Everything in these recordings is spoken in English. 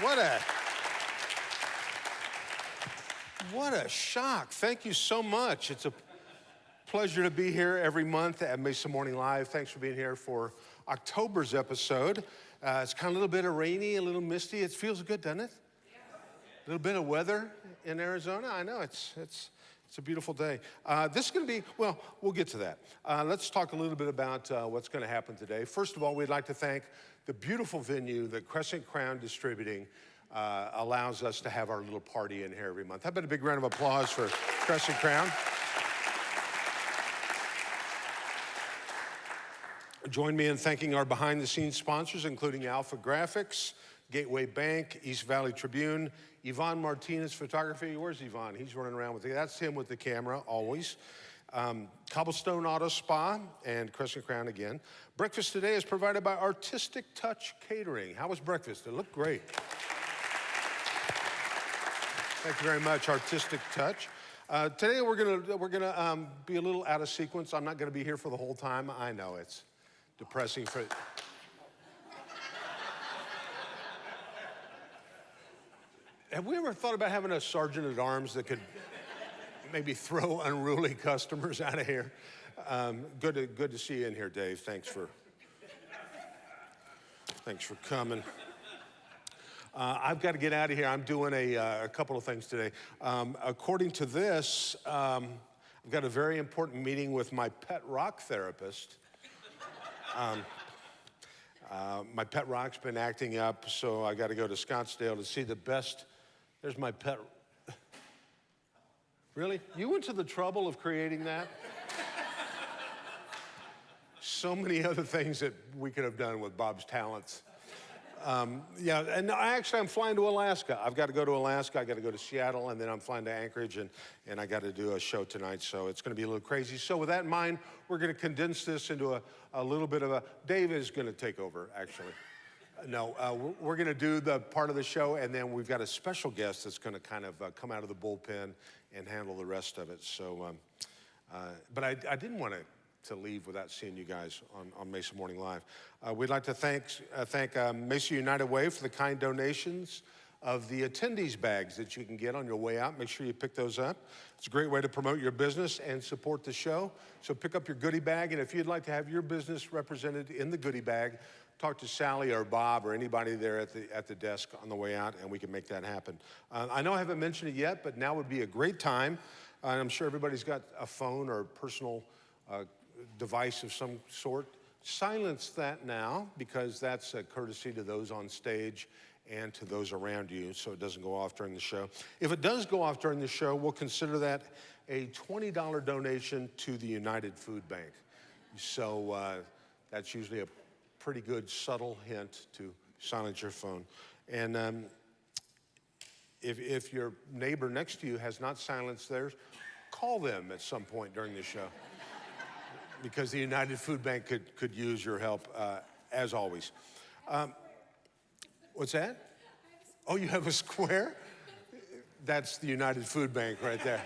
What a shock. Thank you so much. It's a pleasure to be here every month at Mesa Morning Live. Thanks for being here for October's episode. It's kind of a little bit of rainy, a little misty. It feels good, doesn't it? A little bit of weather in Arizona. I know, it's a beautiful day. This is going to be, well, we'll get to that. Let's talk a little bit about what's going to happen today. First of all, we'd like to thank the beautiful venue that Crescent Crown Distributing allows us to have our little party in here every month. How about a big round of applause for Crescent Crown? Join me in thanking our behind-the-scenes sponsors, including Alpha Graphics, Gateway Bank, East Valley Tribune, Yvonne Martinez Photography. Where's Yvonne? He's running around with it. That's him with the camera, always. Cobblestone Auto Spa and Crescent Crown again. Breakfast today is provided by Artistic Touch Catering. How was breakfast? It looked great. Thank you very much, Artistic Touch. Today we're gonna be a little out of sequence. I'm not gonna be here for the whole time. I know it's depressing for. Have we ever thought about having a sergeant at arms that could maybe throw unruly customers out of here? Good to see you in here, Dave. Thanks for coming. I've got to get out of here. I'm doing a couple of things today. According to this, I've got a very important meeting with my pet rock therapist. My pet rock's been acting up, so I got to go to Scottsdale to see the best. There's my pet. Really? You went to the trouble of creating that? So many other things that we could have done with Bob's talents. Yeah, and I'm flying to Alaska. I've got to go to Alaska, I got to go to Seattle, and then I'm flying to Anchorage, and I got to do a show tonight, so it's going to be a little crazy. So with that in mind, we're going to condense this into a little bit of a, Dave is going to take over, actually. No, we're going to do the part of the show, and then we've got a special guest that's going to kind of come out of the bullpen and handle the rest of it. So, but I didn't want to leave without seeing you guys on Mesa Morning Live. We'd like to thank Mesa United Way for the kind donations of the attendees bags that you can get on your way out. Make sure you pick those up. It's a great way to promote your business and support the show. So pick up your goodie bag, and if you'd like to have your business represented in the goodie bag, talk to Sally or Bob or anybody there at the desk on the way out, and we can make that happen. I know I haven't mentioned it yet, but now would be a great time. And I'm sure everybody's got a phone or personal device of some sort. Silence that now, because that's a courtesy to those on stage and to those around you, so it doesn't go off during the show. If it does go off during the show, we'll consider that a $20 donation to the United Food Bank. So that's usually a pretty good subtle hint to silence your phone. And if your neighbor next to you has not silenced theirs, call them at some point during the show. Because the United Food Bank could use your help, as always. What's that? Oh, you have a square? That's the United Food Bank right there.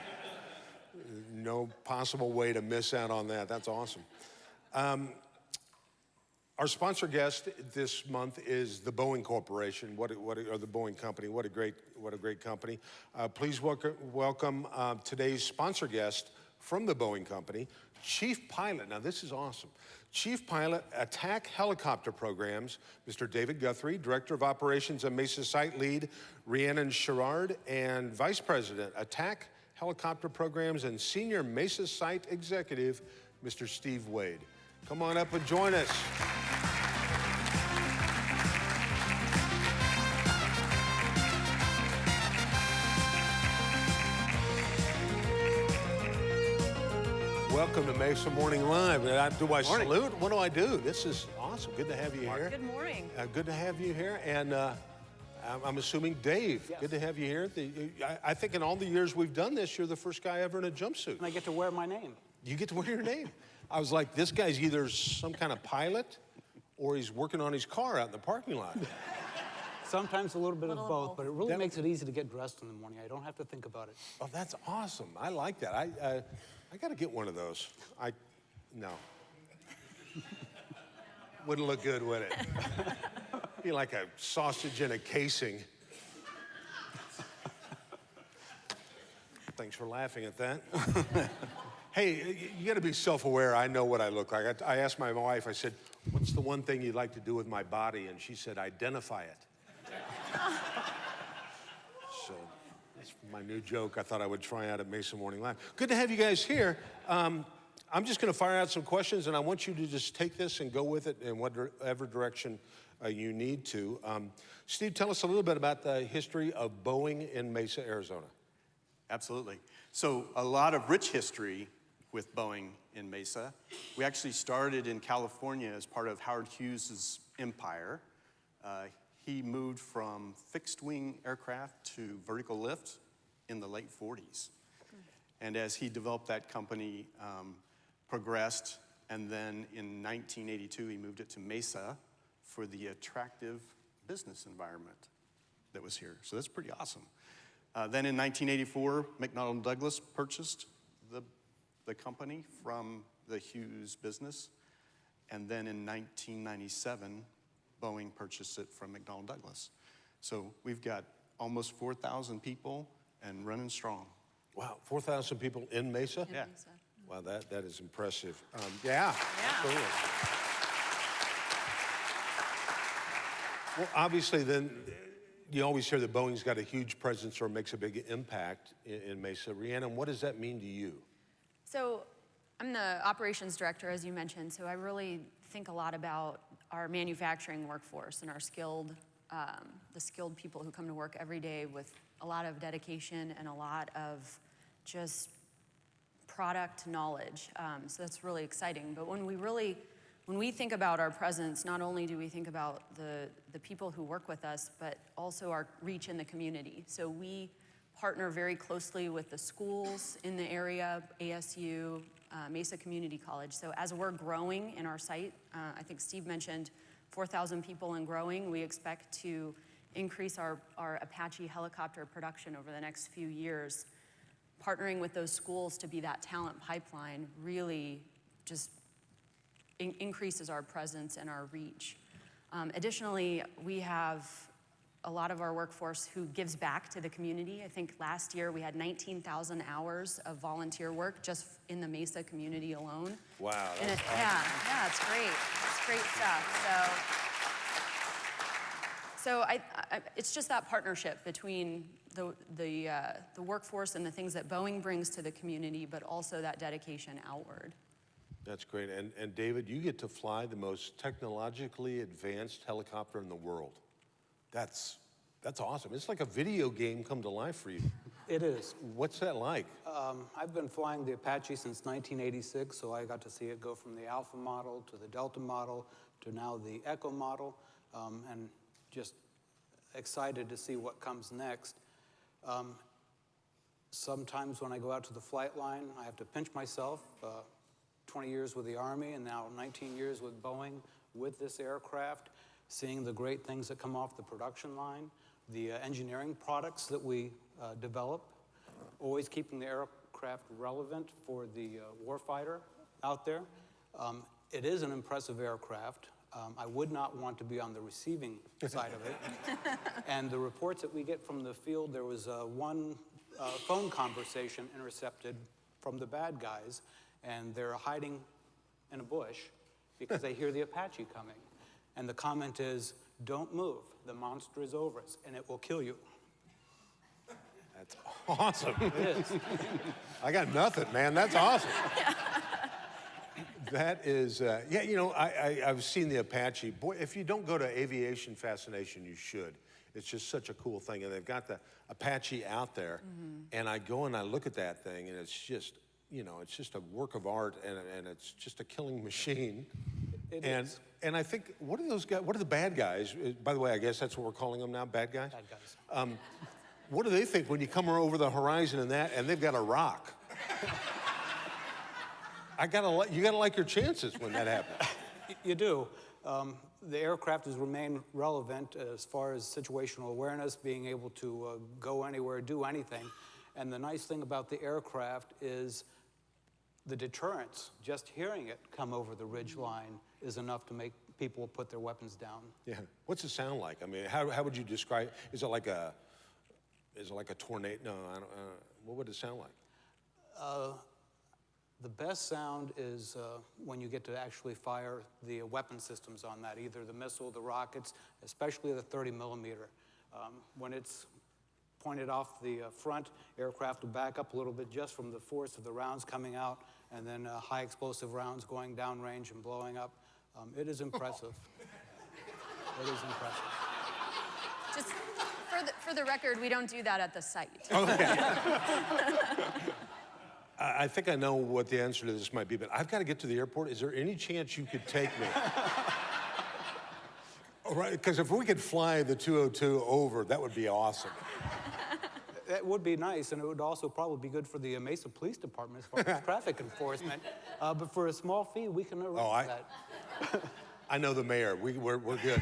No possible way to miss out on that. That's awesome. Our sponsor guest this month is the Boeing Corporation, or the Boeing Company. What a great company. Please welcome today's sponsor guest from the Boeing Company, Chief Pilot. Now this is awesome. Chief Pilot, Attack Helicopter Programs, Mr. David Guthrie, Director of Operations and Mesa Site Lead, Rhiannon Sherrard, and Vice President, Attack Helicopter Programs and Senior Mesa Site Executive, Mr. Steve Wade. Come on up and join us. Welcome to Mesa Morning Live. Do I salute? What do I do? This is awesome. Good to have you here. Good morning. Good to have you here. And I'm assuming Dave, yes. Good to have you here. I think in all the years we've done this, you're the first guy ever in a jumpsuit. And I get to wear my name. You get to wear your name. I was like, this guy's either some kind of pilot or he's working on his car out in the parking lot. Sometimes a little bit of both, but it really makes it easy to get dressed in the morning. I don't have to think about it. Oh, that's awesome. I like that. I got to get one of those. No. Wouldn't look good, would it? Be like a sausage in a casing. thanks for laughing at that. Hey, you got to be self-aware. I know what I look like. I asked my wife, I said, what's the one thing you'd like to do with my body? And she said, identify it. So that's my new joke I thought I would try out at Mesa Morning Live. Good to have you guys here. I'm just going to fire out some questions, and I want you to just take this and go with it in whatever direction you need to. Steve, tell us a little bit about the history of Boeing in Mesa, Arizona. Absolutely. So a lot of rich history with Boeing in Mesa. We actually started in California as part of Howard Hughes's empire. He moved from fixed-wing aircraft to vertical lift in the late 40s. And as he developed that company, progressed, and then in 1982, he moved it to Mesa for the attractive business environment that was here. So that's pretty awesome. Then in 1984, McDonnell Douglas purchased the company from the Hughes business. And then in 1997, Boeing purchased it from McDonnell Douglas. So we've got almost 4,000 people and running strong. Wow, 4,000 people in Mesa? Yeah. Mesa. Wow, that is impressive. Yeah, absolutely. Well, obviously, then you always hear that Boeing's got a huge presence or makes a big impact in Mesa. Rhiannon, what does that mean to you? So I'm the operations director, as you mentioned, so I really think a lot about our manufacturing workforce and our the skilled people who come to work every day with a lot of dedication and a lot of just product knowledge. So that's really exciting. But when we think about our presence, not only do we think about the people who work with us, but also our reach in the community. So we partner very closely with the schools in the area, ASU, Mesa Community College. So as we're growing in our site, I think Steve mentioned 4,000 people and growing, we expect to increase our Apache helicopter production over the next few years. Partnering with those schools to be that talent pipeline really just increases our presence and our reach. Additionally, we have a lot of our workforce who gives back to the community. I think last year we had 19,000 hours of volunteer work just in the Mesa community alone. Wow. And That's awesome. yeah, it's great. It's great stuff. So it's just that partnership between the workforce and the things that Boeing brings to the community, but also that dedication outward. That's great. And David, you get to fly the most technologically advanced helicopter in the world. That's awesome. It's like a video game come to life for you. It is. What's that like? I've been flying the Apache since 1986, so I got to see it go from the Alpha model to the Delta model to now the Echo model, and just excited to see what comes next. Sometimes when I go out to the flight line, I have to pinch myself. 20 years with the Army and now 19 years with Boeing with this aircraft, seeing the great things that come off the production line, the engineering products that we develop, always keeping the aircraft relevant for the warfighter out there. It is an impressive aircraft. I would not want to be on the receiving side of it. And the reports that we get from the field, there was one phone conversation intercepted from the bad guys, and they're hiding in a bush because they hear the Apache coming. And the comment is, don't move, the monster is over us, and it will kill you. That's awesome. It is. I got nothing, man. That's awesome. That is, yeah, you know, I've seen the Apache. Boy, if you don't go to Aviation Fascination, you should. It's just such a cool thing. And they've got the Apache out there. And I go and I look at that thing, and it's just, you know, it's just a work of art, and it's just a killing machine. It is. And I think, what are those guys, what are the bad guys? By the way, I guess that's what we're calling them now, bad guys? Bad guys. What do they think when you come over the horizon and they've got a rock? You gotta like your chances when that happens. You do. The aircraft has remained relevant as far as situational awareness, being able to go anywhere, do anything. And the nice thing about the aircraft is the deterrence. Just hearing it come over the ridge line is enough to make people put their weapons down. Yeah. What's it sound like? I mean, how would you describe? Is it like a tornado? No, I don't. What would it sound like? The best sound is when you get to actually fire the weapon systems on that, either the missile, the rockets, especially the 30 millimeter. When it's pointed off the front, aircraft will back up a little bit just from the force of the rounds coming out, and then high explosive rounds going downrange and blowing up. It is impressive. It is impressive. Just for the record, we don't do that at the site. I think I know what the answer to this might be, but I've got to get to the airport. Is there any chance you could take me? All right, because if we could fly the 202 over, that would be awesome. That would be nice, and it would also probably be good for the Mesa Police Department as far as traffic enforcement. But for a small fee, we can arrange that. I know the mayor. We're good.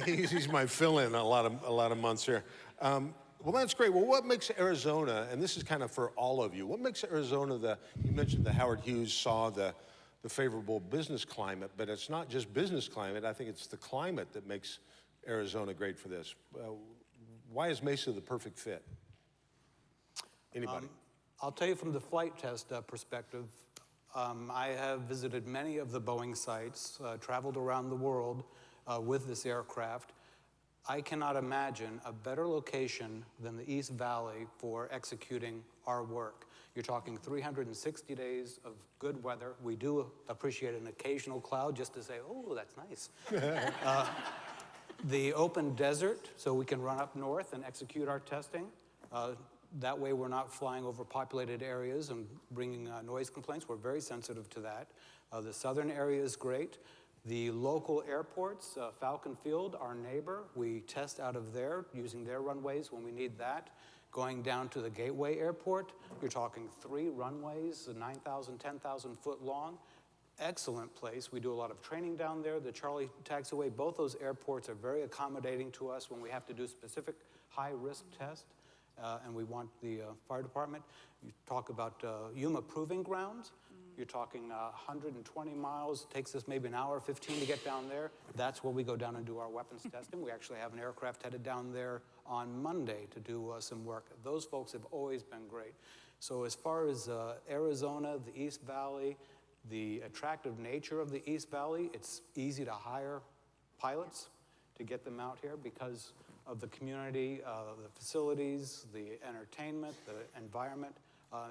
He's my fill-in a lot of months here. Well, that's great. Well, what makes Arizona, and this is kind of for all of you, what makes Arizona you mentioned the Howard Hughes saw the favorable business climate, but it's not just business climate. I think it's the climate that makes Arizona great for this. Why is Mesa the perfect fit? Anybody? I'll tell you from the flight test perspective, I have visited many of the Boeing sites, traveled around the world with this aircraft. I cannot imagine a better location than the East Valley for executing our work. You're talking 360 days of good weather. We do appreciate an occasional cloud just to say, oh, that's nice. The open desert, so we can run up north and execute our testing. That way we're not flying over populated areas and bringing noise complaints. We're very sensitive to that. The southern area is great. The local airports, Falcon Field, our neighbor, we test out of there using their runways when we need that. Going down to the Gateway Airport, you're talking 3 runways, 9,000, 10,000 foot long. Excellent place. We do a lot of training down there. The Charlie taxiway, both those airports are very accommodating to us when we have to do specific high-risk tests, and we want the fire department. You talk about Yuma Proving Grounds. You're talking 120 miles. It takes us maybe an hour, 15 to get down there. That's where we go down and do our weapons testing. We actually have an aircraft headed down there on Monday to do some work. Those folks have always been great. So as far as Arizona, the East Valley, the attractive nature of the East Valley, it's easy to hire pilots to get them out here because of the community, the facilities, the entertainment, the environment.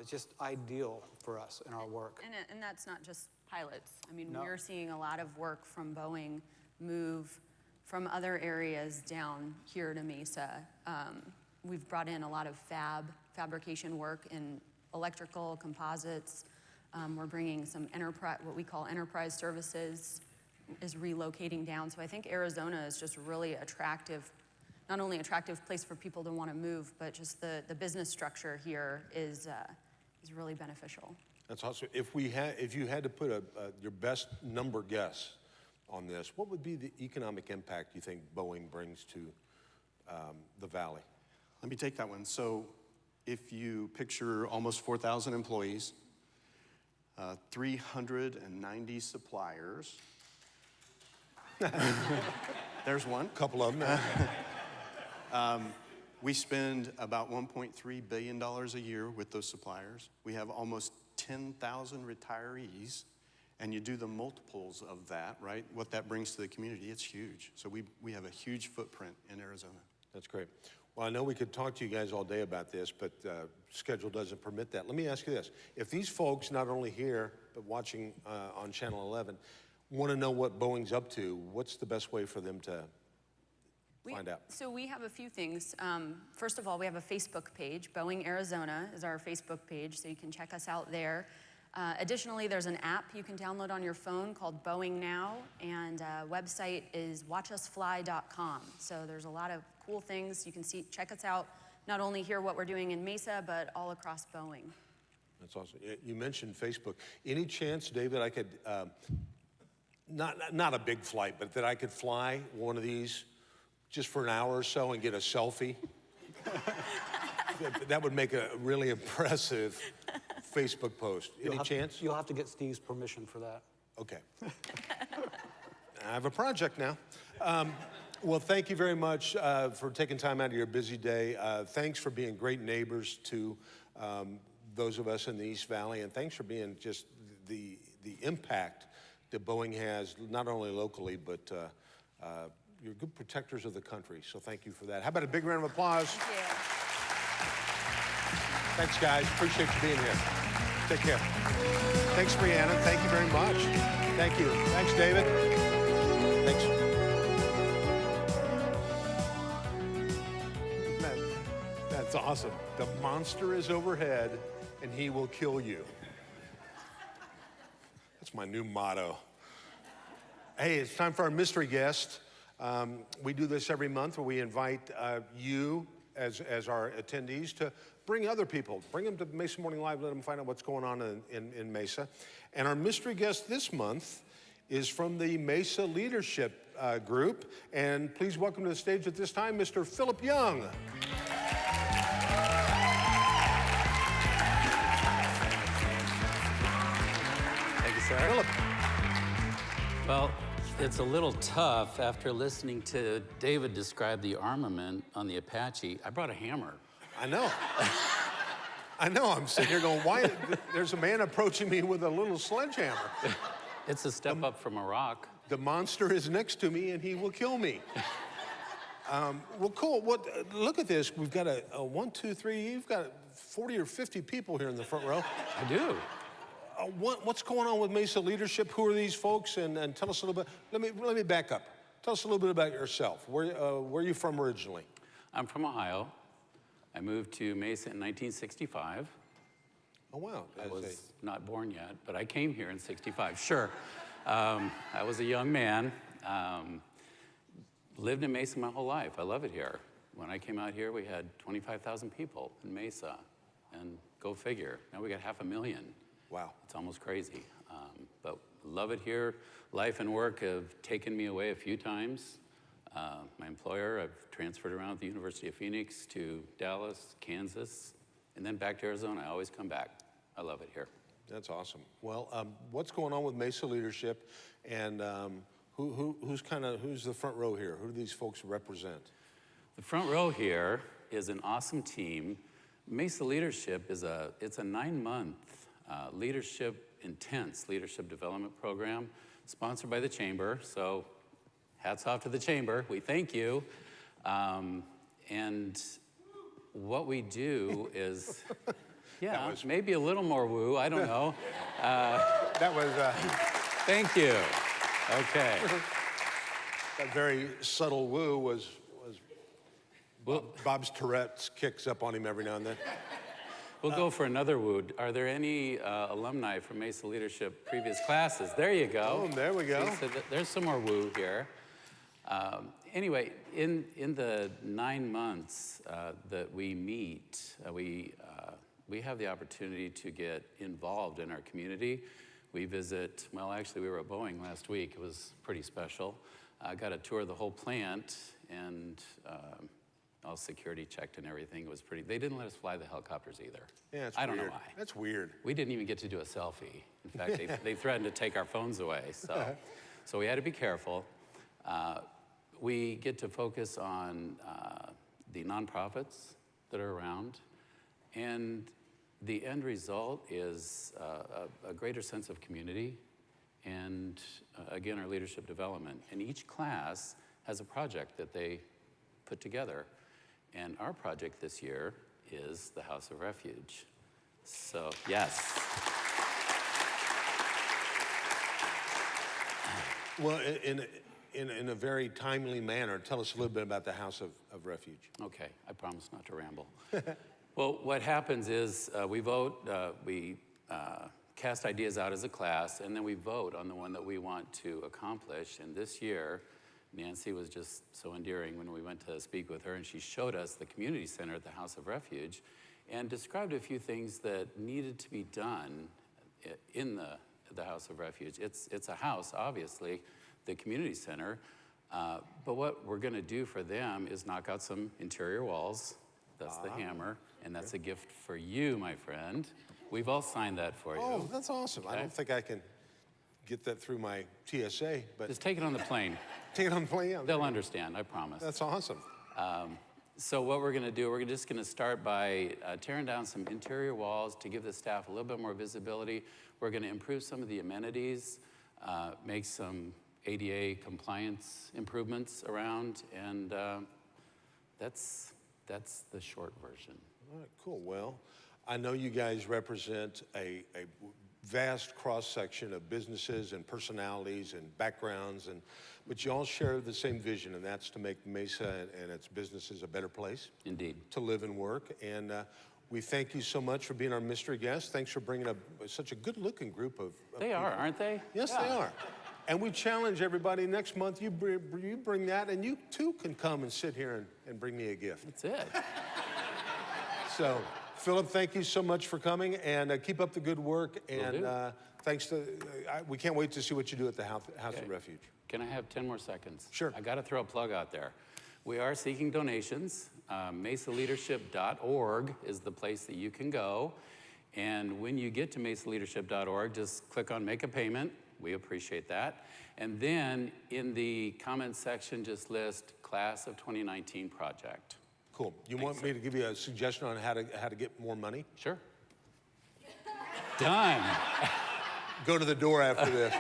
It's just ideal for us in our work. And that's not just pilots. I mean, No. we're seeing a lot of work from Boeing move from other areas down here to Mesa. We've brought in a lot of fabrication work in electrical, composites. We're bringing some what we call enterprise services is relocating down. So I think Arizona is just really attractive, not only attractive place for people to want to move, but just the business structure here is really beneficial. That's awesome. If you had to put your best number guess on this, what would be the economic impact you think Boeing brings to the Valley? Let me take that one. So if you picture almost 4,000 employees, 390 suppliers. There's one. Couple of them. We spend about $1.3 billion a year with those suppliers. We have almost 10,000 retirees, and you do the multiples of that, right? What that brings to the community, it's huge. So we have a huge footprint in Arizona. That's great. Well, I know we could talk to you guys all day about this, but schedule doesn't permit that. Let me ask you this. If these folks, not only here, but watching on Channel 11, want to know what Boeing's up to, what's the best way for them to find out? So we have a few things. First of all, we have a Facebook page. Boeing Arizona is our Facebook page, so you can check us out there. Additionally, there's an app you can download on your phone called Boeing Now, and website is watchusfly.com. So there's a lot of cool things you can see. Check us out, not only hear what we're doing in Mesa, but all across Boeing. That's awesome. You mentioned Facebook. Any chance, David, I could, not a big flight, but that I could fly one of these just for an hour or so and get a selfie? That would make a really impressive Facebook post. Any chance? You'll have to get Steve's permission for that. Okay. I have a project now. Well, thank you very much for taking time out of your busy day. Thanks for being great neighbors to those of us in the East Valley, and thanks for being just the impact that Boeing has, not only locally, but you're good protectors of the country, so thank you for that. How about a big round of applause? Thank you. Thanks, guys. Appreciate you being here. Take care. Thanks, Brianna. Thank you very much. Thank you. Thanks, David. Thanks. That's awesome. The monster is overhead, and he will kill you. That's my new motto. Hey, it's time for our mystery guest. We do this every month where we invite you as our attendees to bring other people, bring them to Mesa Morning Live, let them find out what's going on in Mesa. And our mystery guest this month is from the Mesa Leadership Group. And please welcome to the stage at this time, Mr. Philip Young. Thank you, sir. Philip. Well, it's a little tough after listening to David describe the armament on the Apache. I brought a hammer. I know. I know. I'm sitting here going, why? There's a man approaching me with a little sledgehammer. It's a step up from a rock. The monster is next to me, and he will kill me. Well, cool. Look at this. We've got a 1, 2, 3. You've got 40 or 50 people here in the front row. I do. What's going on with Mesa Leadership? Who are these folks? And tell us a little bit. Let me back up. Tell us a little bit about yourself. Where are you from originally? I'm from Ohio. I moved to Mesa in 1965. Oh, wow. I was not born yet, but I came here in 65. Sure. I was a young man. Lived in Mesa my whole life. I love it here. When I came out here, we had 25,000 people in Mesa. And go figure, now we got 500,000. Wow. It's almost crazy. But love it here. Life and work have taken me away a few times. My employer, I've transferred around at the University of Phoenix to Dallas, Kansas, and then back to Arizona. I always come back. I love it here. That's awesome. Well, what's going on with Mesa Leadership, and who's the front row here? Who do these folks represent? The front row here is an awesome team. Mesa Leadership it's a 9-month intense leadership development program sponsored by the Chamber. So hats off to the Chamber. We thank you. And what we do is, maybe a little more woo, I don't know. That was... Thank you. Okay. That very subtle woo was Bob's Tourette's kicks up on him every now and then. We'll go for another woo. Are there any alumni from Mesa Leadership previous classes? There you go. Oh, there we go. See, so there's some more woo here. Anyway, in the 9 months that we meet, we have the opportunity to get involved in our community. We visit, well, actually, we were at Boeing last week. It was pretty special. I got a tour of the whole plant, and all security checked and everything. It was pretty. They didn't let us fly the helicopters either. Yeah, it's I don't weird. know why. That's weird. We didn't even get to do a selfie. In fact, they threatened to take our phones away. So we had to be careful. We get to focus on the nonprofits that are around, and the end result is a greater sense of community and, again, our leadership development. And each class has a project that they put together. And our project this year is the House of Refuge. So, yes. Well, in a very timely manner, tell us a little bit about the House of Refuge. Okay, I promise not to ramble. Well, what happens is we vote, we cast ideas out as a class, and then we vote on the one that we want to accomplish. And this year, Nancy was just so endearing when we went to speak with her, and she showed us the community center at the House of Refuge and described a few things that needed to be done in the House of Refuge. It's a house, obviously, the community center, but what we're gonna do for them is knock out some interior walls. That's the hammer, and that's a gift for you, my friend. We've all signed that for you. Oh, that's awesome. Okay. I don't think I can get that through my TSA, but... Just take it on the plane. Take it on the plane, yeah. They'll understand, I promise. That's awesome. So what we're going to do, we're just going to start by tearing down some interior walls to give the staff a little bit more visibility. We're going to improve some of the amenities, make some ADA compliance improvements around, and that's the short version. All right, cool. Well, I know you guys represent a vast cross-section of businesses and personalities and backgrounds, but you all share the same vision, and that's to make Mesa and its businesses a better place. Indeed. To live and work. And we thank you so much for being our mystery guest. Thanks for bringing such a good-looking group of They people. are, aren't they? Yes, Yeah. they are. And we challenge everybody, next month you bring that, and you too can come and sit here and bring me a gift. That's it. So, Philip, thank you so much for coming, and keep up the good work. And thanks to, we can't wait to see what you do at the House of Refuge. Can I have 10 more seconds? Sure. I got to throw a plug out there. We are seeking donations. MesaLeadership.org is the place that you can go. And when you get to MesaLeadership.org, just click on Make a Payment. We appreciate that. And then in the comments section, just list Class of 2019 project. Cool. You want me to give you a suggestion on how to get more money? Sure. Done. Go to the door after this.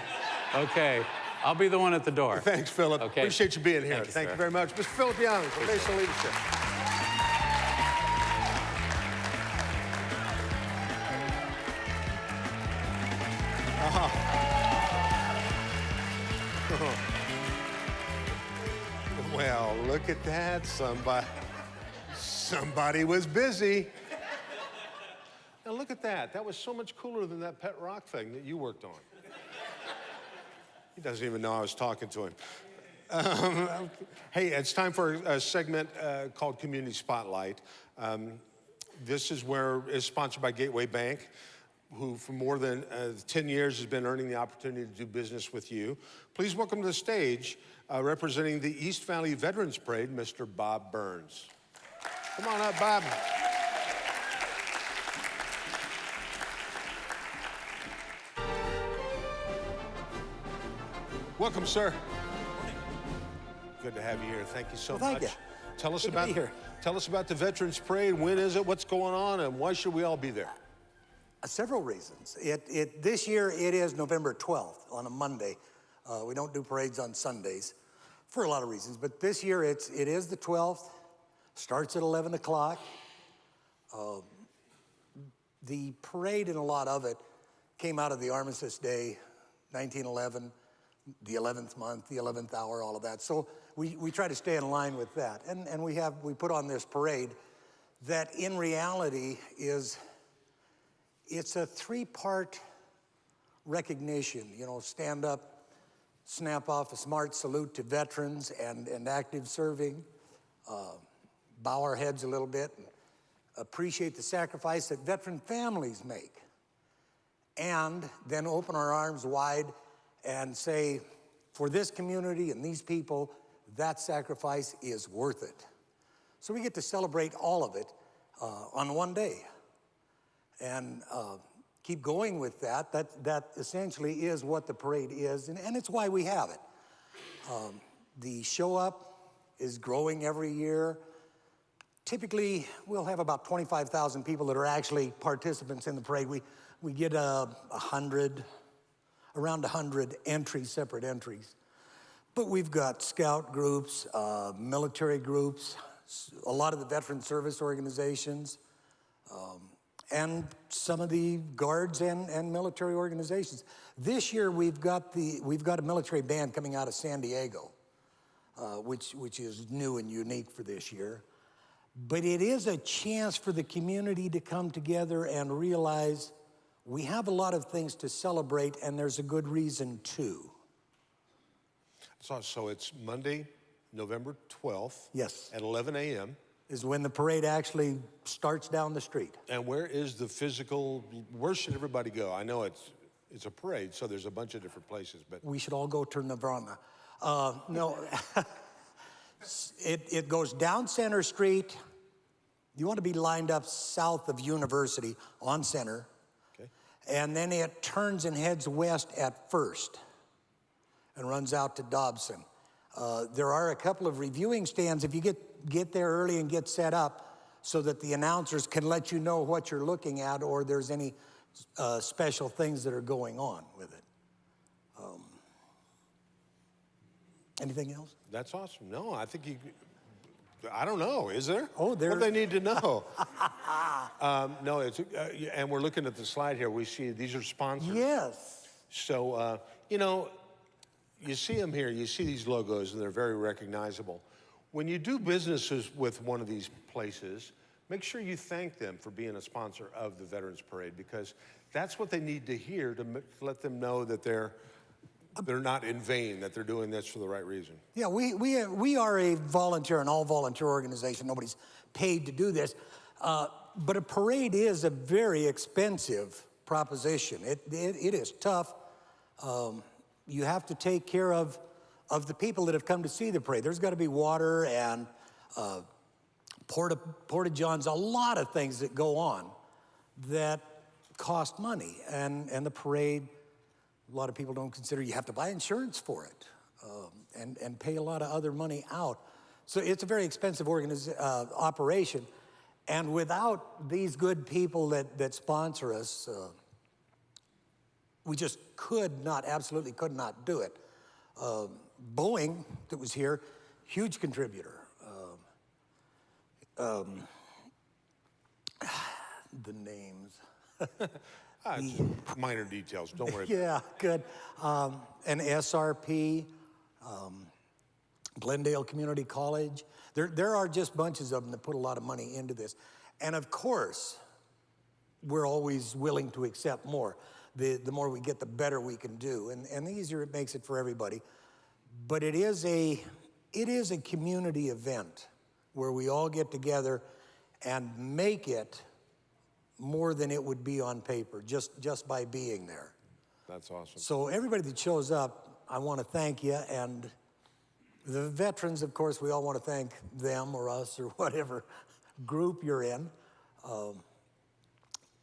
Okay. I'll be the one at the door. Thanks, Philip. Okay. Appreciate you being here. Thank you, Thank you sir. very much. Mr. Philip Young from Mesa Leadership. Well, look at that. Somebody was busy. Now look at that. That was so much cooler than that pet rock thing that you worked on. He doesn't even know I was talking to him. Hey, it's time for a segment called Community Spotlight. This is sponsored by Gateway Bank, who for more than 10 years has been earning the opportunity to do business with you. Please welcome to the stage, representing the East Valley Veterans Parade, Mr. Bob Burns. Come on up, Bob. Welcome, sir. Good to have you here. Thank you so much. Thank you. Tell us Good to be here. Tell us about the Veterans Parade. When is it? What's going on? And why should we all be there? Several reasons. This year it is November 12th on a Monday. We don't do parades on Sundays for a lot of reasons, but this year it is the 12th. Starts at 11 o'clock. The parade and a lot of it came out of the Armistice Day, 1911, the 11th month, the 11th hour, all of that. So we try to stay in line with that. And we put on this parade that in reality it's a three-part recognition, stand up, snap off a smart salute to veterans and active serving, bow our heads a little bit, and appreciate the sacrifice that veteran families make, and then open our arms wide and say, for this community and these people, that sacrifice is worth it. So we get to celebrate all of it on one day. And keep going with that. That essentially is what the parade is, and it's why we have it. The show up is growing every year. Typically, we'll have about 25,000 people that are actually participants in the parade. We get around 100 entries, separate entries. But we've got scout groups, military groups, a lot of the veteran service organizations, and some of the guards and military organizations. This year we've got a military band coming out of San Diego, which is new and unique for this year. But it is a chance for the community to come together and realize we have a lot of things to celebrate, and there's a good reason to. So it's Monday, November 12th. Yes. At 11 a.m. Is when the parade actually starts down the street. And where should everybody go? I know it's a parade, so there's a bunch of different places, but. We should all go to Nirvana. No, it goes down Center Street. You want to be lined up south of University on Center. Okay. And then it turns and heads west at First and runs out to Dobson. There are a couple of reviewing stands if you get there early and get set up so that the announcers can let you know what you're looking at or there's any special things that are going on with it. Anything else? That's awesome. No, I think I don't know. Is there? Oh, there. What do they need to know? No, it's, and we're looking at the slide here. We see these are sponsors. Yes. So, you know, you see them here. You see these logos, and they're very recognizable. When you do businesses with one of these places, make sure you thank them for being a sponsor of the Veterans Parade, because that's what they need to hear to let them know that they're not in vain, that they're doing this for the right reason. Yeah, we are a volunteer, an all-volunteer organization. Nobody's paid to do this. But a parade is a very expensive proposition. It is tough. You have to take care of the people that have come to see the parade. There's got to be water and porta-johns, a lot of things that go on that cost money. And the parade, a lot of people don't consider you have to buy insurance for it and pay a lot of other money out. So it's a very expensive operation. And without these good people that sponsor us, we just absolutely could not do it. Boeing, that was here, huge contributor. The names. Minor details, don't worry. Yeah, good. And SRP, Glendale Community College. There are just bunches of them that put a lot of money into this. And of course, we're always willing to accept more. The more we get, the better we can do. And the easier it makes it for everybody. But it is a community event where we all get together and make it more than it would be on paper, just by being there. That's awesome. So everybody that shows up, I want to thank you. And the veterans, of course, we all want to thank them or us or whatever group you're in.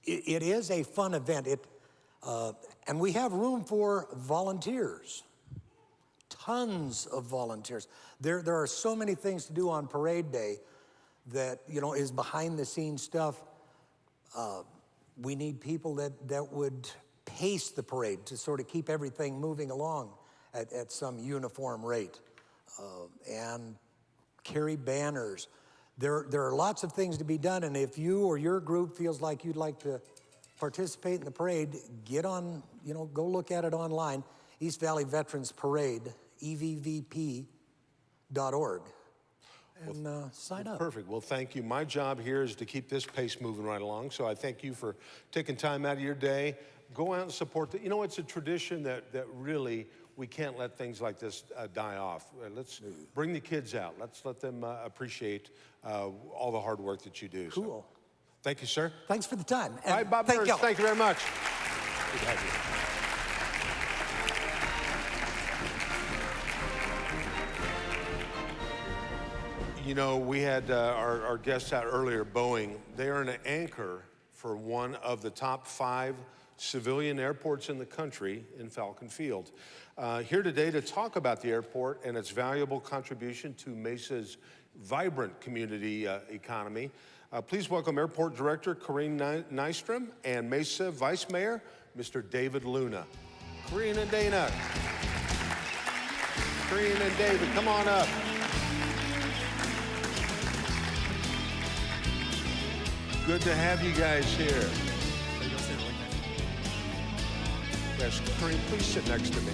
It is a fun event. And we have room for volunteers, tons of volunteers. There are so many things to do on parade day that, is behind the scenes stuff. We need people that would pace the parade to sort of keep everything moving along at some uniform rate and carry banners. There are lots of things to be done, and if you or your group feels like you'd like to participate in the parade, get on, go look at it online, East Valley Veterans Parade, evvp.org. And sign up. Perfect. Well, thank you. My job here is to keep this pace moving right along. So I thank you for taking time out of your day. Go out and support it. It's a tradition that really we can't let things like this die off. Let's bring the kids out. Let's let them appreciate all the hard work that you do. Cool. So, thank you, sir. Thanks for the time. All right, Bob Burns, thank you very much. Good to have you. We had our guests out earlier, Boeing. They are an anchor for one of the top 5 civilian airports in the country in Falcon Field. Here today to talk about the airport and its valuable contribution to Mesa's vibrant community economy. Please welcome Airport Director Kareem Nystrom and Mesa Vice Mayor, Mr. David Luna. Kareem and Dana. Kareem and David, come on up. Good to have you guys here. Yes, Kareem, please sit next to me.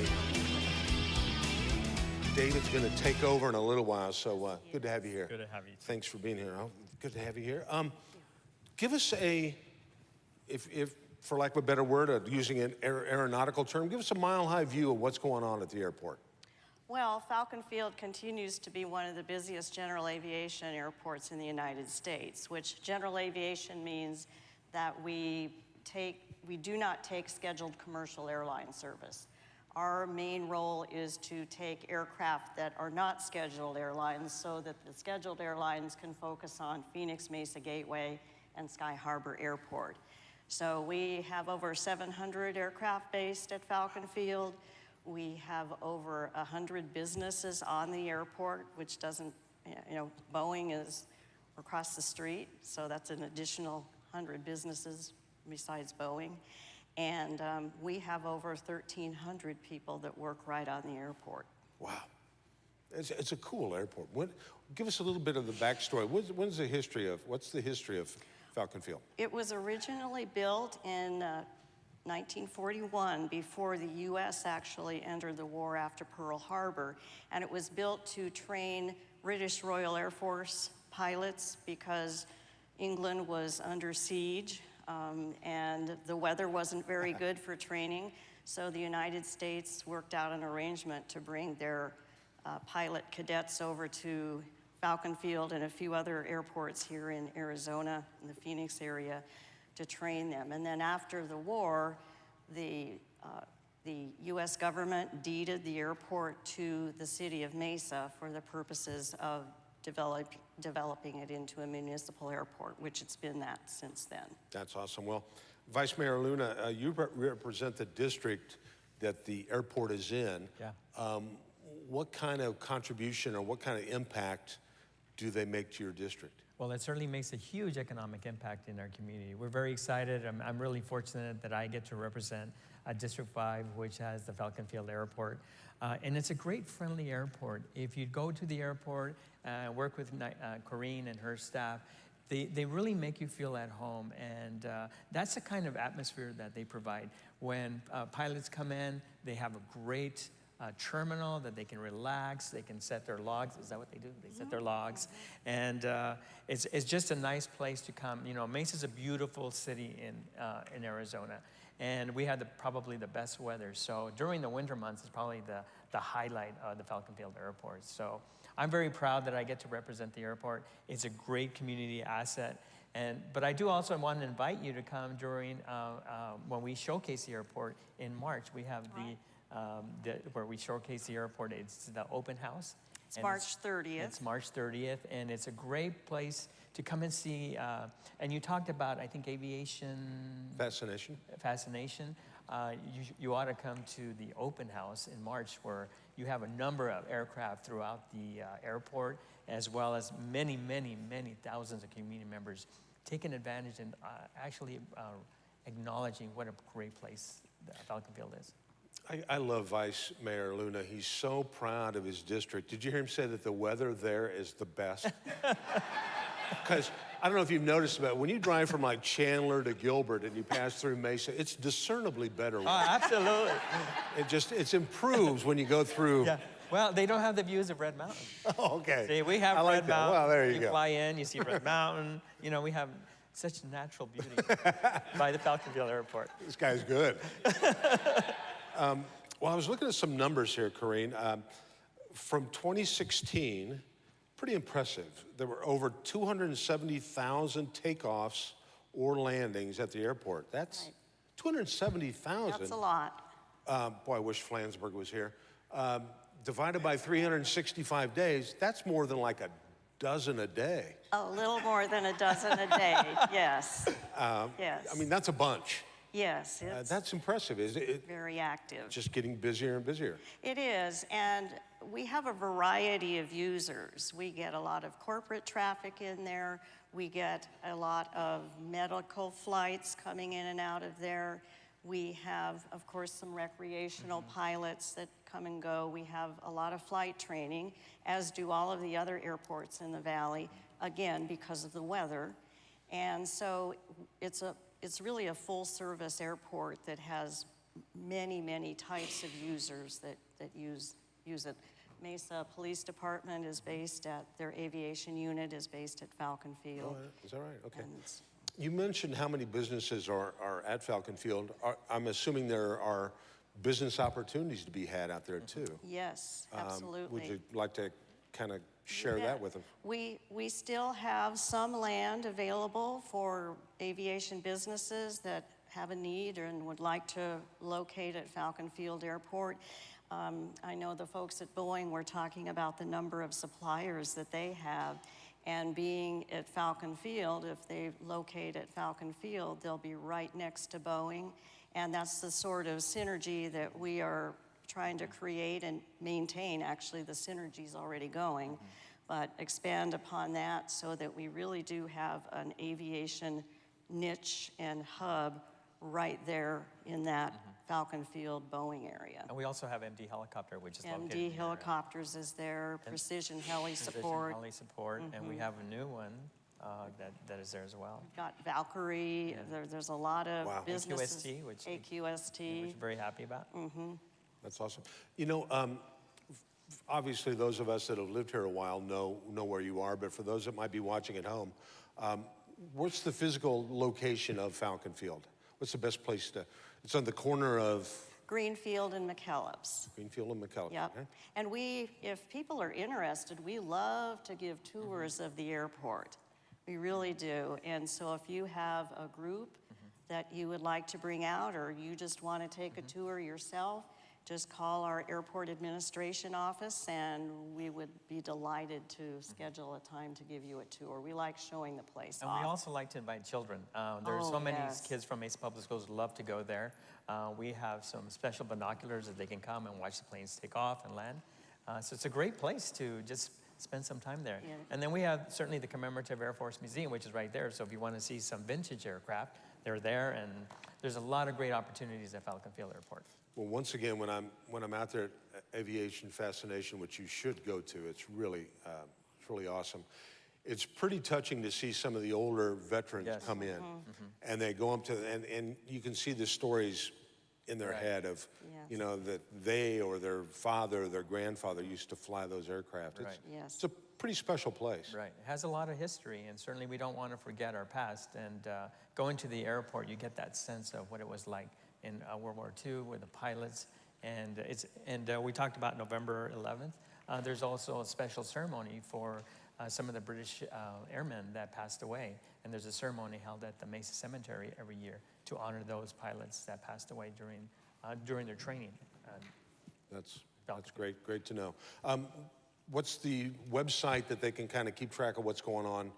David's going to take over in a little while, so good to have you here. Good to have you. Thanks for being here. Good to have you here. Give us if for lack of a better word, using an aeronautical term, give us a mile-high view of what's going on at the airport. Well, Falcon Field continues to be one of the busiest general aviation airports in the United States, which general aviation means that we do not take scheduled commercial airline service. Our main role is to take aircraft that are not scheduled airlines so that the scheduled airlines can focus on Phoenix Mesa Gateway and Sky Harbor Airport. So we have over 700 aircraft based at Falcon Field. We have over 100 businesses on the airport, which doesn't, Boeing is across the street, so that's an additional 100 businesses besides Boeing. And we have over 1,300 people that work right on the airport. Wow. It's a cool airport. Give us a little bit of the backstory. What's the history of Falcon Field? It was originally built in 1941, before the U.S. actually entered the war after Pearl Harbor. And it was built to train British Royal Air Force pilots because England was under siege and the weather wasn't very good for training. So the United States worked out an arrangement to bring their pilot cadets over to Falcon Field and a few other airports here in Arizona, in the Phoenix area, to train them. And then after the war, the U.S. government deeded the airport to the city of Mesa for the purposes of developing it into a municipal airport, which it's been that since then. That's awesome. Well, Vice Mayor Luna, you represent the district that the airport is in. Yeah. What kind of contribution or what kind of impact do they make to your district? Well, it certainly makes a huge economic impact in our community. We're very excited. I'm really fortunate that I get to represent District 5, which has the Falcon Field Airport. And it's a great, friendly airport. If you go to the airport, work with Kareem and her staff, they really make you feel at home. And that's the kind of atmosphere that they provide. When pilots come in, they have a great terminal that they can relax, they can set their logs. Is that what they do? They set their logs. And it's just a nice place to come. You know, Mesa's a beautiful city in Arizona. And we had probably the best weather. So during the winter months, it's probably the highlight of the Falcon Field Airport. So I'm very proud that I get to represent the airport. It's a great community asset. But I do also want to invite you to come during, when we showcase the airport in March. We have where we showcase the airport. It's the open house. It's March 30th. It's March 30th, and it's a great place to come and see. And you talked about, I think, aviation fascination. You ought to come to the open house in March, where you have a number of aircraft throughout the airport, as well as many, many, many thousands of community members taking advantage and actually acknowledging what a great place Falcon Field is. I love Vice Mayor Luna. He's so proud of his district. Did you hear him say that the weather there is the best? Because I don't know if you've noticed, but when you drive from like Chandler to Gilbert and you pass through Mesa, it's discernibly better weather. Oh, absolutely. It improves when you go through. Yeah. Well, they don't have the views of Red Mountain. Oh, okay. See, we have like Red that. Mountain. Well, there you go. Fly in, you see Red Mountain. You know, we have such natural beauty by the Falcon Field Airport. This guy's good. Well, I was looking at some numbers here, Kareem. From 2016, pretty impressive. There were over 270,000 takeoffs or landings at the airport. That's right. 270,000. That's a lot. Boy, I wish Flansburgh was here. Divided by 365 days, that's more than like a dozen a day. A little more than a dozen a day, yes. Yes. I mean, that's a bunch. Yes, it's that's impressive. Is it very active. Just getting busier and busier. It is, and we have a variety of users. We get a lot of corporate traffic in there. We get a lot of medical flights coming in and out of there. We have, of course, some recreational pilots that come and go. We have a lot of flight training, as do all of the other airports in the valley, again, because of the weather. And so it's really a full-service airport that has many, many types of users that use it. Mesa Police Department is based at, their aviation unit is based at Falcon Field. Oh, is that right? Okay. And you mentioned how many businesses are at Falcon Field. I'm assuming there are business opportunities to be had out there, too. yes, absolutely. Would you like to kind of share that with them? We still have some land available for aviation businesses that have a need and would like to locate at Falcon Field Airport. I know the folks at Boeing were talking about the number of suppliers that they have, and being at Falcon Field, if they locate at Falcon Field, they'll be right next to Boeing, and that's the sort of synergy that we are trying to create and maintain, actually the synergy's already going, but expand upon that so that we really do have an aviation niche and hub right there in that Falcon Field Boeing area. And we also have MD Helicopter, which is located in the MD area. Helicopters is there, Precision Heli support. Heli support, and we have a new one that is there as well. Got Valkyrie, there's a lot of Wow. businesses. AQST, which AQST. we're very happy about. That's awesome. You know, obviously those of us that have lived here a while know where you are, but for those that might be watching at home, what's the physical location of Falcon Field? What's the best place to, it's on the corner of Greenfield and McKellips. Greenfield and McKellips. Yep. Okay? And if people are interested, we love to give tours of the airport. We really do. And so if you have a group that you would like to bring out, or you just want to take a tour yourself, just call our airport administration office and we would be delighted to schedule a time to give you a tour. We like showing the place And off. we also like to invite children. There are so many kids from Mesa Public Schools who love to go there. We have some special binoculars that they can come and watch the planes take off and land. So it's a great place to just spend some time there. Yeah. And then we have certainly the Commemorative Air Force Museum, which is right there. So if you want to see some vintage aircraft, they're there. And there's a lot of great opportunities at Falcon Field Airport. Well, once again, when I'm out there at Aviation Fascination, which you should go to, it's really awesome. It's pretty touching to see some of the older veterans come in, and they go up to, and you can see the stories in their head of, you know, that they or their father or their grandfather used to fly those aircraft. It's a pretty special place. Right. It has a lot of history, and certainly we don't want to forget our past. And going to the airport, you get that sense of what it was like in World War II with the pilots. And we talked about November 11th. There's also a special ceremony for some of the British airmen that passed away. And there's a ceremony held at the Mesa Cemetery every year to honor those pilots that passed away during their training. That's great to know. What's the website that they can kind of keep track of what's going on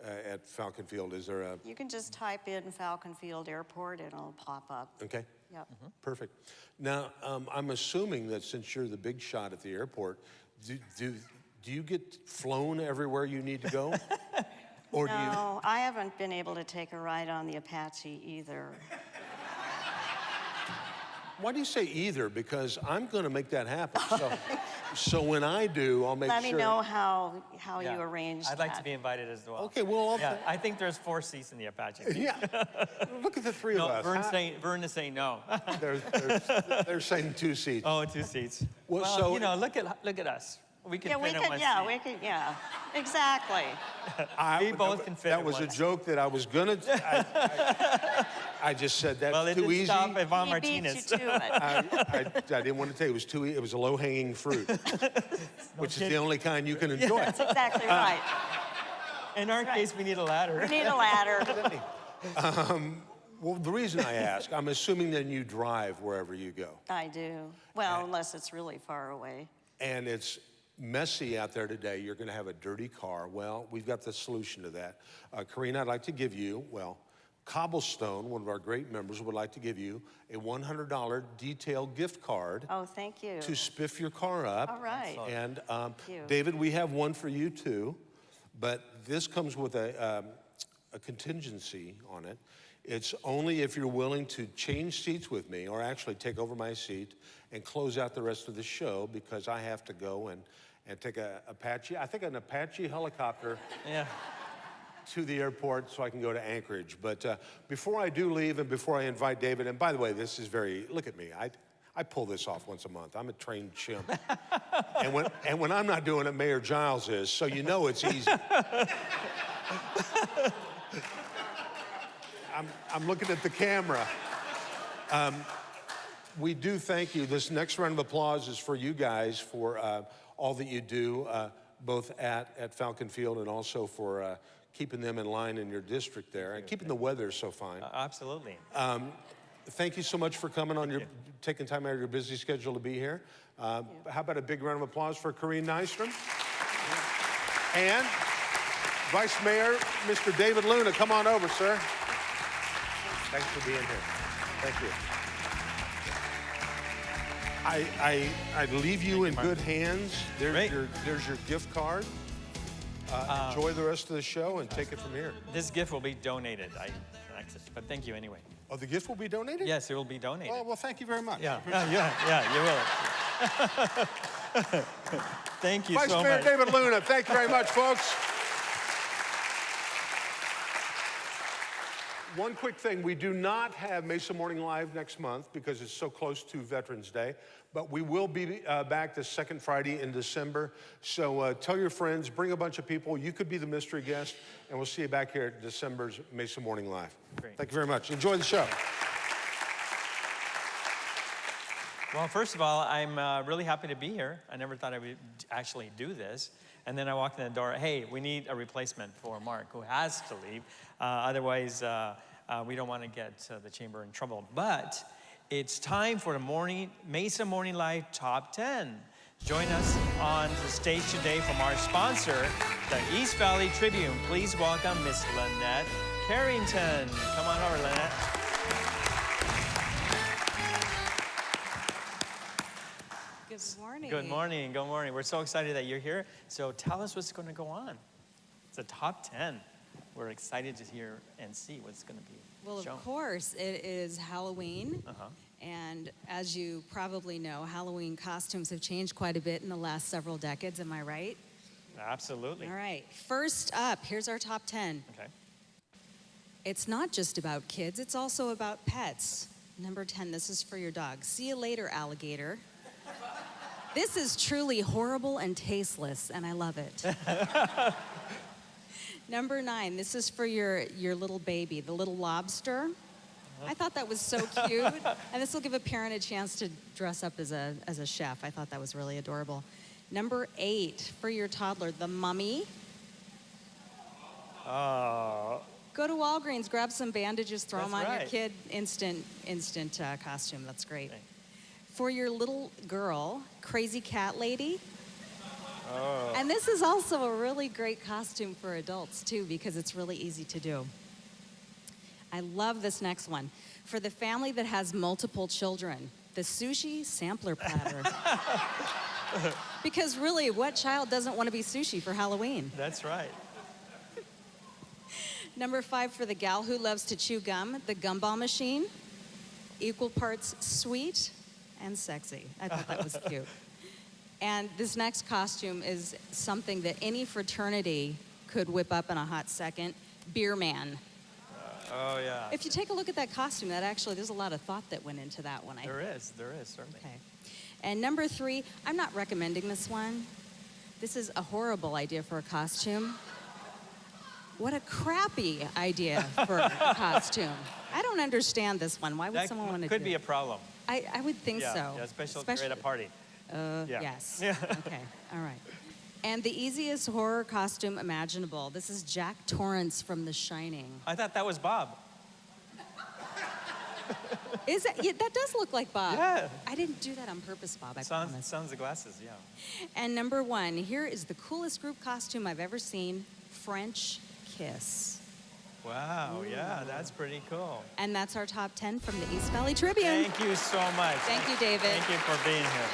at Falcon Field? Is there a... You can just type in Falcon Field Airport and it'll pop up. Okay. Yep. Perfect. Now, I'm assuming that since you're the big shot at the airport, do you get flown everywhere you need to go? Or do you... No, I haven't been able to take a ride on the Apache either. Why do you say either? Because I'm going to make that happen. So when I do, I'll make sure... Let me know how you arrange I'd like to be invited as well. Okay, well... I think there's 4 seats in the Apache. Yeah. Look at the three of us. Vern is saying no. They're saying 2 seats. Oh, 2 seats. Well, Well, so- you know, look at us. We can fit in one seat. Exactly. We both can fit That in was one a joke that I was going to... I just said that's Well, it too didn't easy. stop Yvonne He Martinez. beat you to it. I didn't want to tell you, it was a low-hanging fruit, which is the only kind you can enjoy. That's exactly right. In our case, we need a ladder. We need a ladder. Well, the reason I ask, I'm assuming that you drive wherever you go. I do. Well, unless it's really far away. And it's messy out there today. You're going to have a dirty car. Well, we've got the solution to that. Kareem, I'd like to give you, Cobblestone, one of our great members, would like to give you a $100 detail gift card Oh, thank you. to spiff your car up. All right. And you. David, we have one for you too, but this comes with a contingency on it. It's only if you're willing to change seats with me, or actually take over my seat and close out the rest of the show, because I have to go and take an Apache helicopter to the airport so I can go to Anchorage. But before I do leave and before I invite David, and by the way, this is look at me, I pull this off once a month. I'm a trained chimp. and when I'm not doing it, Mayor Giles is, so you know it's easy. I'm looking at the camera. We do thank you. This next round of applause is for you guys for all that you do, both at Falcon Field and also for keeping them in line in your district there and keeping the weather so fine. Absolutely. Thank you so much for coming taking time out of your busy schedule to be here. How about a big round of applause for Kareem Nystrom? And Vice Mayor, Mr. David Luna, come on over, sir. Thanks for being here. Thank you. I leave you in good hands. Great. There's your gift card. Enjoy the rest of the show and take it from here. This gift will be donated. But thank you anyway. Oh, the gift will be donated? Yes, it will be donated. Oh, well, thank you very much. Yeah, you will. Thank you Vice so Mayor much. David Luna, thank you very much, folks. One quick thing, we do not have Mesa Morning Live next month because it's so close to Veterans Day, but we will be back the second Friday in December. So tell your friends, bring a bunch of people. You could be the mystery guest, and we'll see you back here at December's Mesa Morning Live. Great. Thank you very much. Enjoy the show. Well, first of all, I'm really happy to be here. I never thought I would actually do this. And then I walked in the door, hey, we need a replacement for Mark, who has to leave. Otherwise, we don't want to get the chamber in trouble. But it's time for the Mesa Morning Live Top 10. Join us on the stage today from our sponsor, the East Valley Tribune. Please welcome Miss Lynette Carrington. Come on over, Lynette. Good morning. Good morning, good morning. We're so excited that you're here. So tell us what's going to go on. It's a top 10. We're excited to hear and see what's going to be Well, shown. of course, it is Halloween. And as you probably know, Halloween costumes have changed quite a bit in the last several decades. Am I right? Absolutely. All right. First up, here's our top 10. Okay. It's not just about kids, it's also about pets. Number 10, this is for your dog. See you later, alligator. This is truly horrible and tasteless, and I love it. Number 9, this is for your little baby, the little lobster. I thought that was so cute. And this will give a parent a chance to dress up as a chef. I thought that was really adorable. Number 8, for your toddler, the mummy. Oh. Go to Walgreens, grab some bandages, throw That's them on your right. kid. Instant costume. That's great. Okay. For your little girl, crazy cat lady. Oh. And this is also a really great costume for adults too, because it's really easy to do. I love this next one. For the family that has multiple children, the sushi sampler platter. Because really, what child doesn't want to be sushi for Halloween? That's right. Number 5, for the gal who loves to chew gum, the gumball machine. Equal parts sweet and sexy. I thought that was cute. And this next costume is something that any fraternity could whip up in a hot second. Beer man. Oh, yeah. If you take a look at that costume, there's a lot of thought that went into that one. There is, certainly. Okay. And number 3, I'm not recommending this one. This is a horrible idea for a costume. What a crappy idea for a costume. I don't understand this one. Why would someone want to do it? Could be a problem. I would think so. Yeah, especially at a party. Yeah. Yes. Okay. All right. And the easiest horror costume imaginable. This is Jack Torrance from The Shining. I thought that was Bob. Is that? Yeah, that does look like Bob. Yeah. I didn't do that on purpose, Bob. I promise. Sounds the glasses, yeah. And number 1, here is the coolest group costume I've ever seen. French Kiss. Wow, yeah, that's pretty cool. And that's our top 10 from the East Valley Tribune. Thank you so much. Thank you, David. Thank you for being here.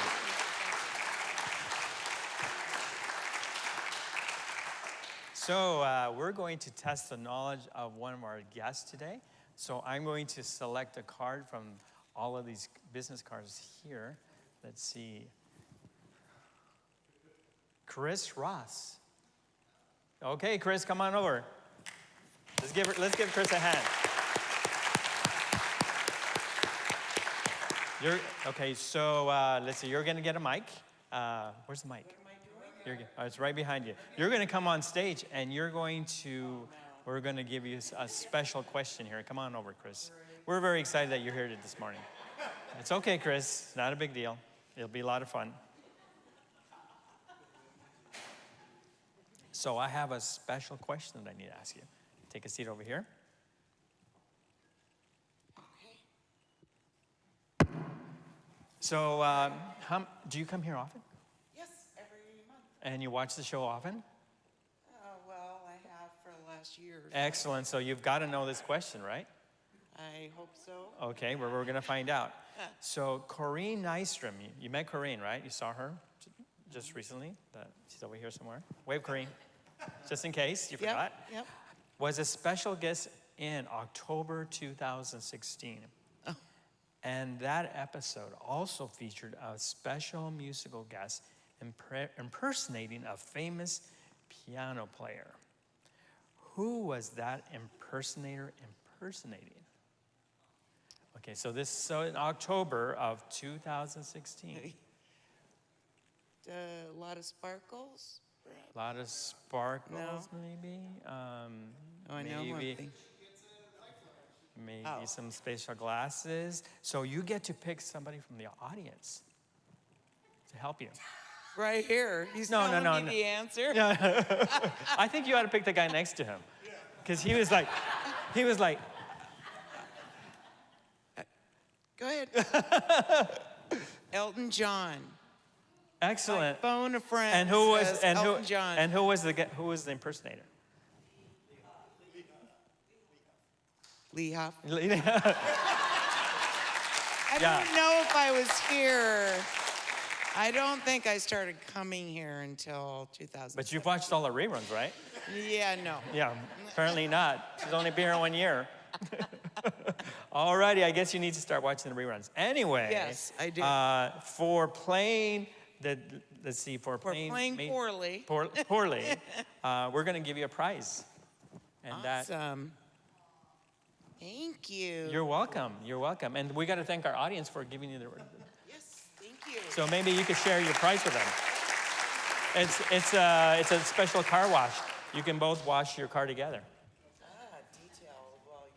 So we're going to test the knowledge of one of our guests today. So I'm going to select a card from all of these business cards here. Let's see. Chris Ross. Okay, Chris, come on over. Let's give Chris a hand. Okay, so let's see. You're going to get a mic. Where's the mic? It's right behind you. You're going to come on stage, and we're going to give you a special question here. Come on over, Chris. We're very excited that you're here this morning. It's okay, Chris. It's not a big deal. It'll be a lot of fun. So I have a special question that I need to ask you. Take a seat over here. Okay. So do you come here often? Yes, every month. And you watch the show often? Well, I have for the last year. Excellent. So you've got to know this question, right? I hope so. Okay, we're going to find out. So Kareem Nystrom, you met Kareem, right? You saw her just recently. She's over here somewhere. Wave, Kareem, just in case you forgot. Yep. Was a special guest in October 2016. Oh. And that episode also featured a special musical guest impersonating a famous piano player. Who was that impersonator impersonating? Okay, so in October of 2016. A lot of sparkles. A lot of sparkles, No. maybe. I know one maybe, thing. maybe Oh. some spatial glasses. So you get to pick somebody from the audience to help you. Right here. He's No, no, telling no, me no. the answer. I think you ought to pick the guy next to him, because he was like, Go ahead. Elton John. excellent. Phone a friend. And who was says and who Elton John. and who was the impersonator? Lee Hoff. I Yeah. don't know if I was here. I don't think I started coming here until 2000. But you've watched all the reruns, right? Yeah, no. Yeah, apparently not. She's only been here 1 year. Alrighty, I guess you need to start watching the reruns. Anyway. Yes, I do. For playing for playing poorly. Poorly, we're going to give you a prize. And Awesome. Thank you. You're welcome. You're welcome. And we got to thank our audience for giving you the. Yes, thank you. So maybe you could share your prize with them. It's a special car wash. You can both wash your car together. Detail. Well,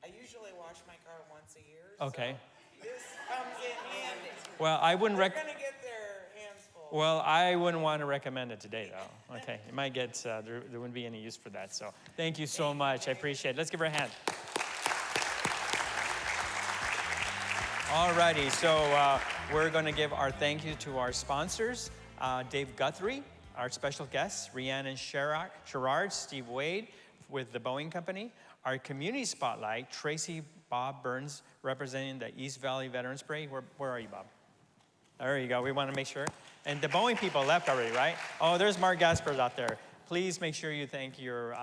I usually wash my car once a year. Okay. So this comes in handy. Well, I wouldn't They're gonna get their hands full. Well, I wouldn't want to recommend it today, though. Okay, you might get, there wouldn't be any use for that. So thank you so much. I appreciate it. Let's give her a hand. All righty, so we're going to give our thank you to our sponsors, Dave Guthrie, our special guests, Rhiannon Sherrard, Steve Wade with the Boeing Company, our community spotlight, Tracy Bob Burns, representing the East Valley Veterans Parade. Where are you, Bob? There you go. We want to make sure. And the Boeing people left already, right? Oh, there's Mark Gaspers out there. Please make sure you thank your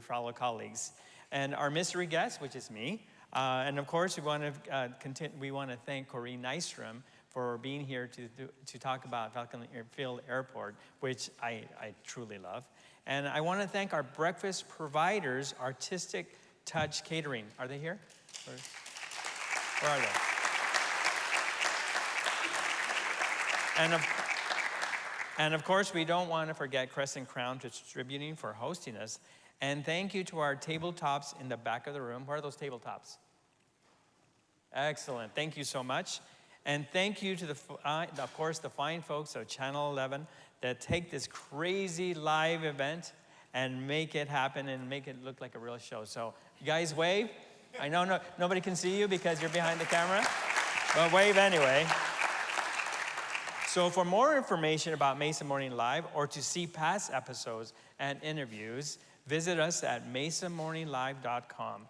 fellow colleagues. And our mystery guest, which is me. And of course, we want to thank Kareem Nystrom for being here to talk about Falcon Field Airport, which I truly love. And I want to thank our breakfast providers, Artistic Touch Catering. Are they here? Where are they? And of course, we don't want to forget Crescent Crown Distributing for hosting us. And thank you to our tabletops in the back of the room. Where are those tabletops? Excellent. Thank you so much. And thank you to, of course, the fine folks of Channel 11 that take this crazy live event and make it happen and make it look like a real show. So you guys wave. I know nobody can see you because you're behind the camera, but wave anyway. So for more information about Mesa Morning Live or to see past episodes and interviews, visit us at mesamorninglive.com.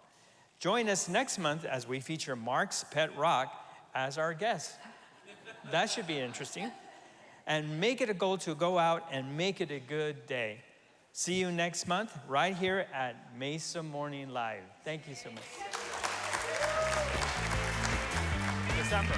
Join us next month as we feature Mark's Pet Rock as our guest. That should be interesting. And make it a goal to go out and make it a good day. See you next month right here at Mesa Morning Live. Thank you so much. December.